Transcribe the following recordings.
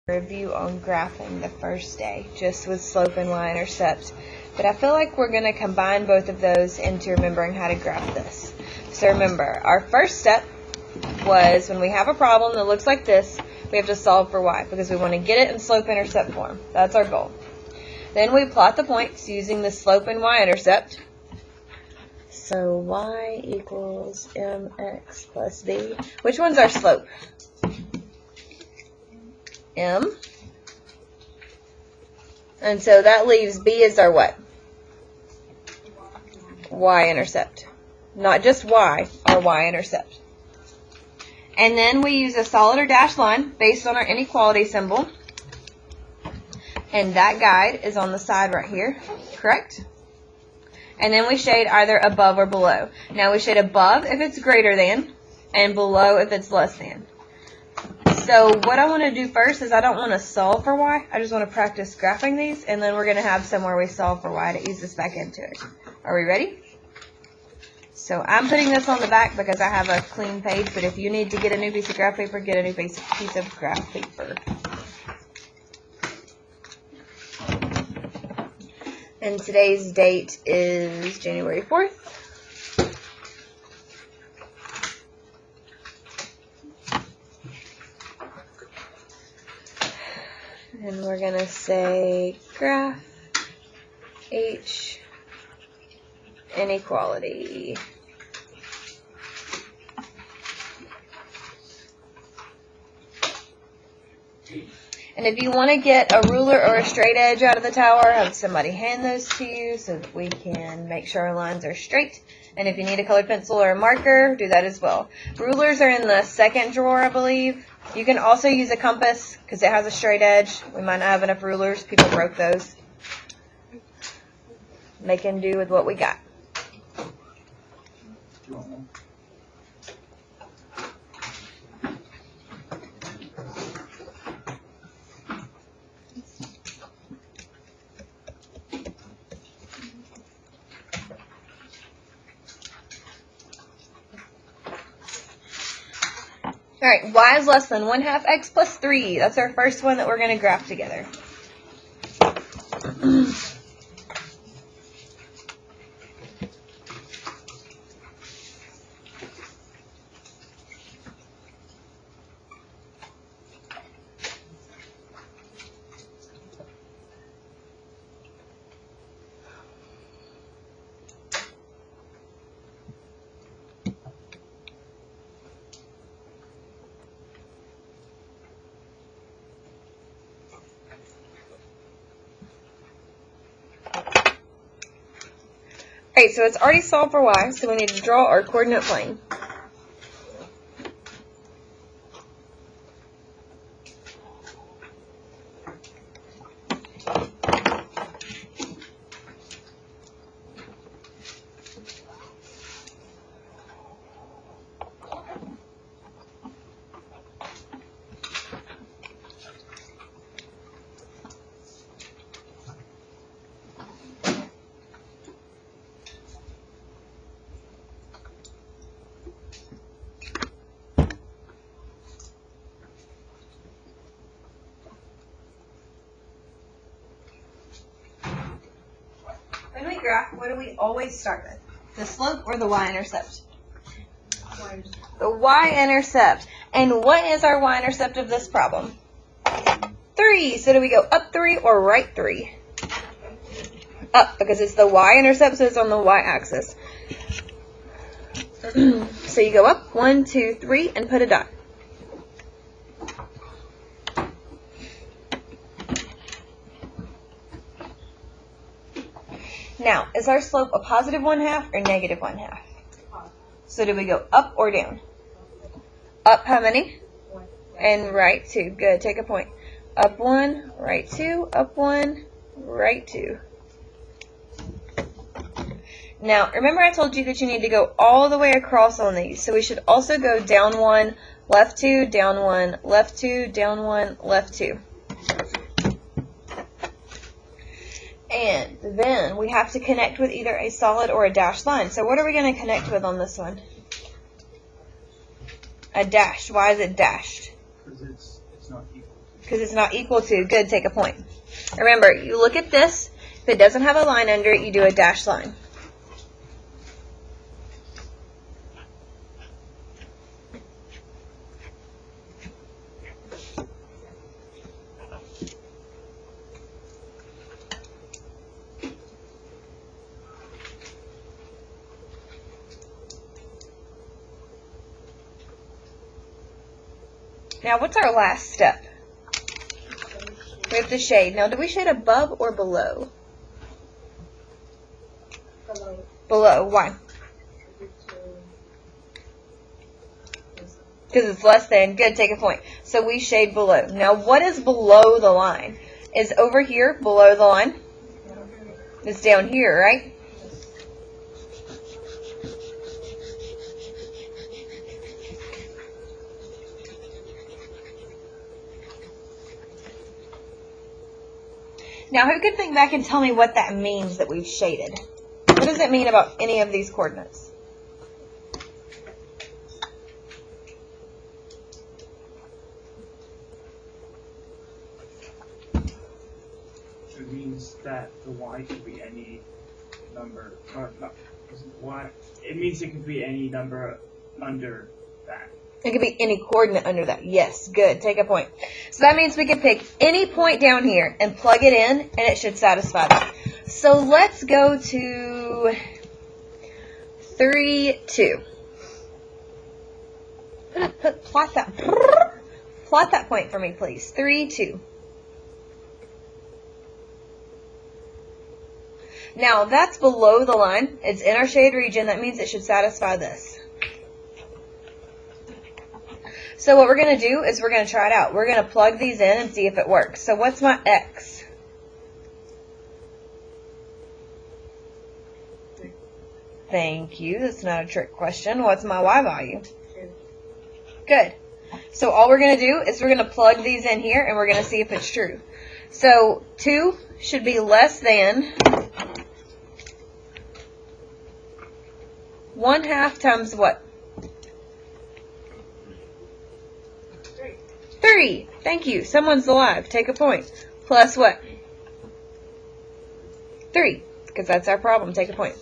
review on graphing the first day, just with slope and y-intercept. But I feel like we're going to combine both of those into remembering how to graph this. So remember, our first step was when we have a problem that looks like this, we have to solve for y because we want to get it in slope-intercept form. That's our goal. Then we plot the points using the slope and y-intercept. So y equals mx plus b. Which one's our slope? M. And so that leaves b as our what? Y-intercept. Not just y, our y-intercept. And then we use a solid or dashed line based on our inequality symbol. And that guide is on the side right here, correct? And then we shade either above or below. Now we shade above if it's greater than, and below if it's less than. So what I want to do first is I don't want to solve for y. I just want to practice graphing these, and then we're going to have somewhere we solve for y to ease this back into it. Are we ready? So I'm putting this on the back because I have a clean page, but if you need to get a new piece of graph paper, get a new piece of graph paper. And today's date is January 4th. And we're going to say graph H inequality. And if you want to get a ruler or a straight edge out of the tower, have somebody hand those to you so that we can make sure our lines are straight. And if you need a colored pencil or a marker, do that as well. Rulers are in the second drawer, I believe. You can also use a compass because it has a straight edge. We might not have enough rulers. People broke those. Making do with what we got. All right, y is less than 1/2 x plus 3. That's our first one that we're going to graph together. Alright, so it's already solved for y, so we need to draw our coordinate plane. When we graph, what do we always start with? The slope or the y-intercept? The y-intercept. And what is our y-intercept of this problem? 3. So do we go up 3 or right 3? Up, because it's the y-intercept, so it's on the y-axis. So you go up 1, 2, 3, and put a dot. Now, is our slope a positive 1/2 or negative 1/2? So do we go up or down? Up how many? And right 2. Good. Take a point. Up 1, right 2, up 1, right 2. Now, remember I told you that you need to go all the way across on these. So we should also go down 1, left 2, down 1, left 2, down 1, left 2. And then we have to connect with either a solid or a dashed line. So what are we going to connect with on this one? A dash. Why is it dashed? Because it's not equal. because it's not equal to. Good, take a point. Remember, you look at this. If it doesn't have a line under it, you do a dashed line. Now, what's our last step? We have to shade. Now, do we shade above or below? Below. Below. Why? Because it's less than. Good, take a point. So we shade below. Now, what is below the line? Is over here below the line? It's down here, right? Now, who can think back and tell me what that means that we've shaded? What does it mean about any of these coordinates? It means that the y could be any number, or not, y. It means it could be any number under that. It could be any coordinate under that. Yes, good. Take a point. So that means we can pick any point down here and plug it in, and it should satisfy that. So let's go to 3, 2. Plot that point for me, please. 3, 2. Now, that's below the line. It's in our shade region. That means it should satisfy this. So what we're going to do is we're going to try it out. We're going to plug these in and see if it works. So what's my x? Thank you. That's not a trick question. What's my y value? 2. Good. So all we're going to do is we're going to plug these in here and we're going to see if it's true. So 2 should be less than 1/2 times what? 3. Thank you. Someone's alive. Take a point. Plus what? 3. Because that's our problem. Take a point.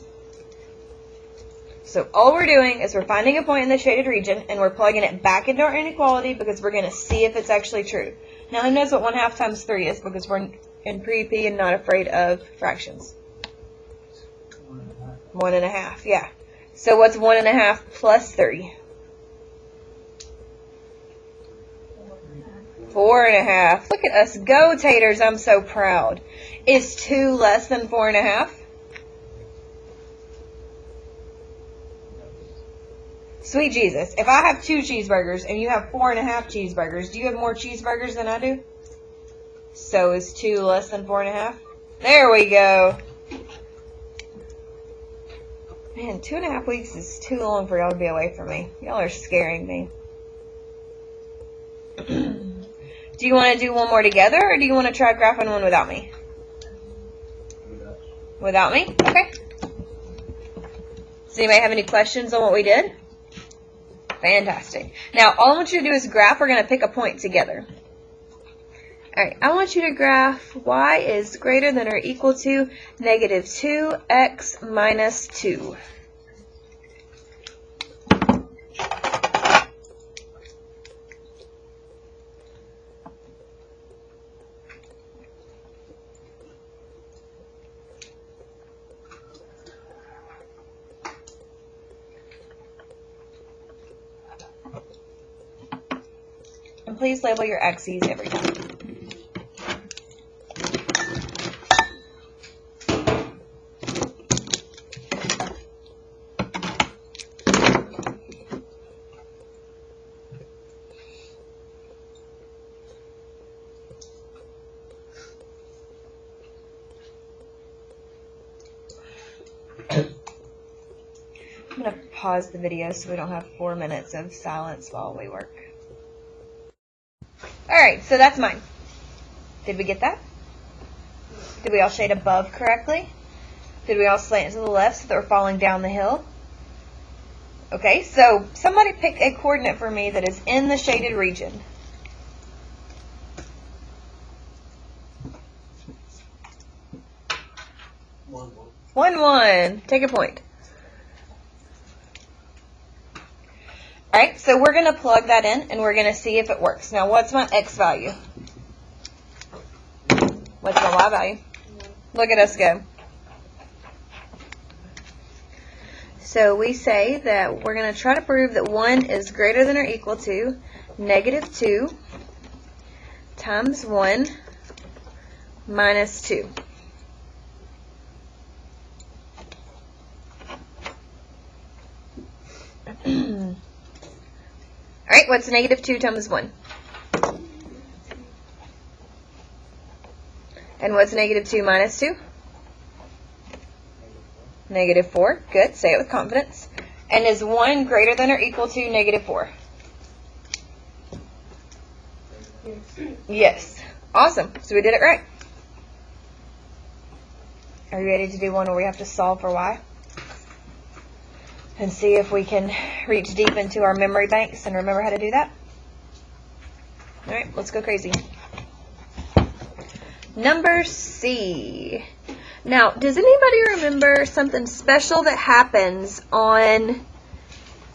So all we're doing is we're finding a point in the shaded region and we're plugging it back into our inequality because we're going to see if it's actually true. Now who knows what 1/2 times 3 is because we're in pre-P and not afraid of fractions. 1.5. Yeah. So what's 1.5 plus 3? 4.5. Look at us go, taters. I'm so proud. Is 2 less than 4.5? Sweet Jesus. If I have 2 cheeseburgers and you have 4.5 cheeseburgers, do you have more cheeseburgers than I do? So is 2 less than 4.5? There we go. Man, 2.5 weeks is too long for y'all to be away from me. Y'all are scaring me. Do you want to do one more together, or do you want to try graphing one without me? Without me? Okay. Does anybody have any questions on what we did? Fantastic. Now, all I want you to do is graph. We're going to pick a point together. All right. I want you to graph y is greater than or equal to negative 2x minus 2. And please label your x's every time. I'm going to pause the video so we don't have 4 minutes of silence while we work. Alright, so that's mine. Did we get that? Did we all shade above correctly? Did we all slant to the left so that we're falling down the hill? Okay, so somebody pick a coordinate for me that is in the shaded region. 1. Take a point. Alright, so we're going to plug that in and we're going to see if it works. Now, what's my x value? What's my y value? Look at us go. So we say that we're going to try to prove that 1 is greater than or equal to negative 2 times 1 minus 2. Alright, what's negative 2 times 1? And what's negative 2 minus 2? Negative 4. Good. Say it with confidence. And is 1 greater than or equal to negative 4? Yes. Awesome. So we did it right. Are you ready to do one where we have to solve for y? And see if we can reach deep into our memory banks and remember how to do that? Alright, let's go crazy. Number C. Now, does anybody remember something special that happens on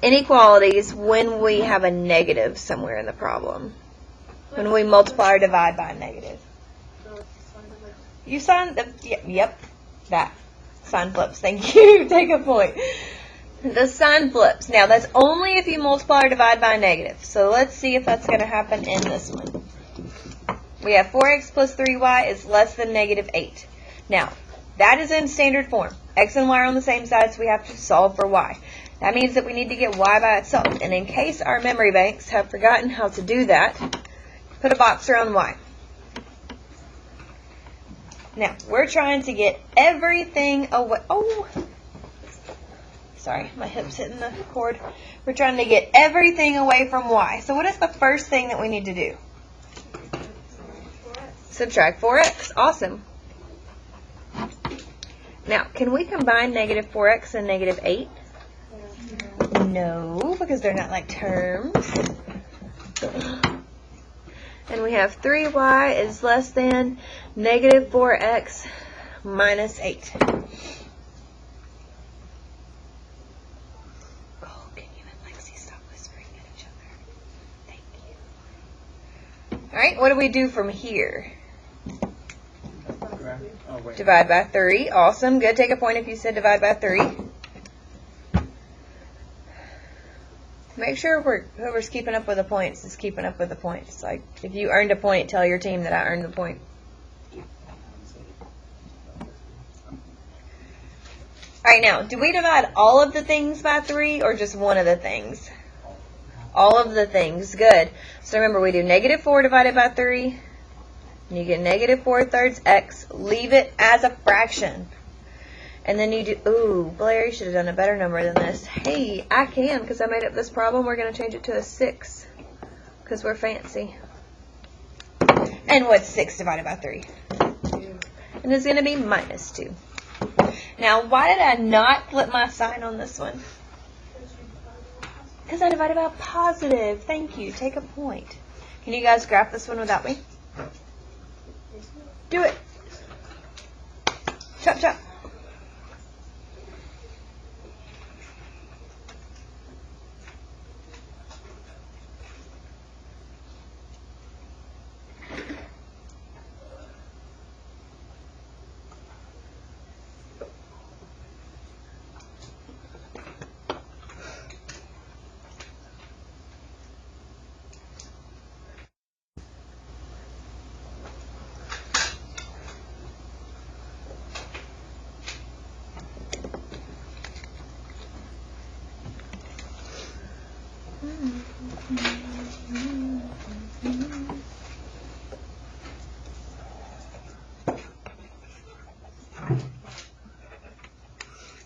inequalities when we have a negative somewhere in the problem? When we multiply or divide by a negative? You signed the, yep, that. Sign flips. Thank you. Take a point. The sign flips. Now, that's only if you multiply or divide by a negative. So let's see if that's going to happen in this one. We have 4x plus 3y is less than negative 8. Now, that is in standard form. X and y are on the same side, so we have to solve for y. That means that we need to get y by itself. And in case our memory banks have forgotten how to do that, put a box around y. Now, we're trying to get everything away. Oh, sorry, my hip's hitting the cord. We're trying to get everything away from y. So what is the first thing that we need to do? Subtract 4x. Awesome. Now, can we combine negative 4x and negative 8? No, because they're not like terms. And we have 3y is less than negative 4x minus 8. Oh, can you and Lexi stop whispering at each other? Thank you. Alright, what do we do from here? Divide by 3. Awesome. Good. Take a point if you said divide by 3. Make sure whoever's keeping up with the points is keeping up with the points. Like, if you earned a point, tell your team that I earned the point. Alright, now, do we divide all of the things by 3 or just one of the things? All of the things. Good. So remember, we do negative 4 divided by 3. And you get negative 4/3 x. Leave it as a fraction. And then you do, ooh, Blair, you should have done a better number than this. Hey, I can, because I made up this problem. We're going to change it to a 6, because we're fancy. And what's 6 divided by 3? 2. And it's going to be minus 2. Now, why did I not flip my sign on this one? Because I divided by positive. Thank you. Take a point. Can you guys graph this one without me? Do it. Chop, chop.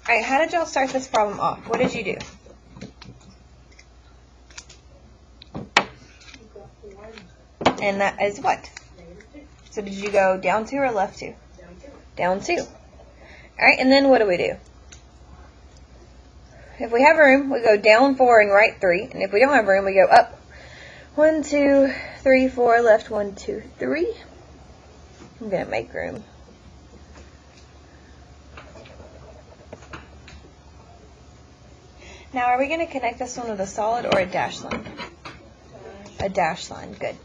Alright, how did y'all start this problem off? What did you do? And that is what? So did you go down 2 or left 2? Down 2. Alright, and then what do we do? If we have room, we go down 4 and right 3. And if we don't have room, we go up 1, 2, 3, 4, left 1, 2, 3. I'm going to make room. Now, are we going to connect this one with a solid or a dashed line? A dashed line, good.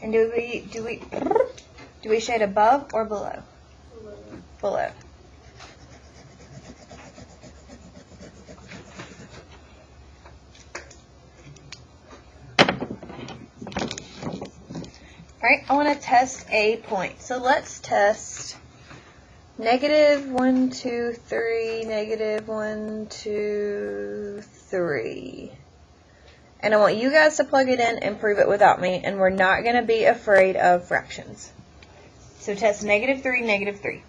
And do we shade above or below? Below. All right, I want to test a point. So let's test -1, 2, 3, -1, 2, 3. And I want you guys to plug it in and prove it without me, and we're not going to be afraid of fractions. So test -3, -3.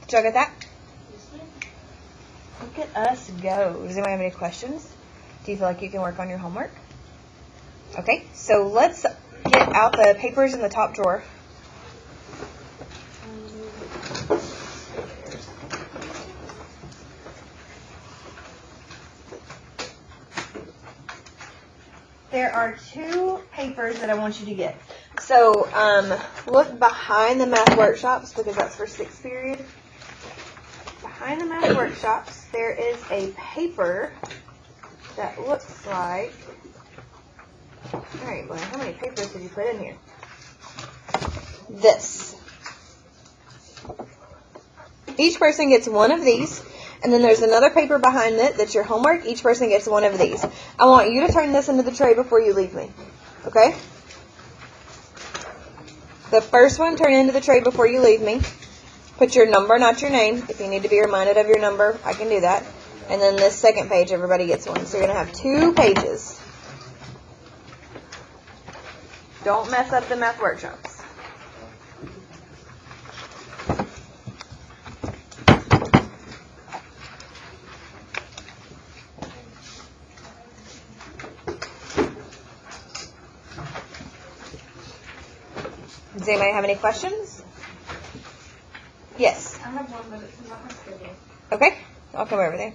Did y'all get that? Look at us go. Does anyone have any questions? Do you feel like you can work on your homework? Okay, so let's get out the papers in the top drawer. There are 2 papers that I want you to get. So look behind the math workshops because that's for 6th period. Behind the math workshops, there is a paper that looks like, all right, well, how many papers did you put in here? This. Each person gets one of these, and then there's another paper behind it that's your homework. Each person gets one of these. I want you to turn this into the tray before you leave me, okay? The first one, turn into the tray before you leave me. Put your number, not your name. If you need to be reminded of your number, I can do that. And then this second page, everybody gets one. So you're going to have 2 pages. Don't mess up the math workshops. Does anybody have any questions? Yes. I have one, but it's not my schedule. Okay, I'll come over there.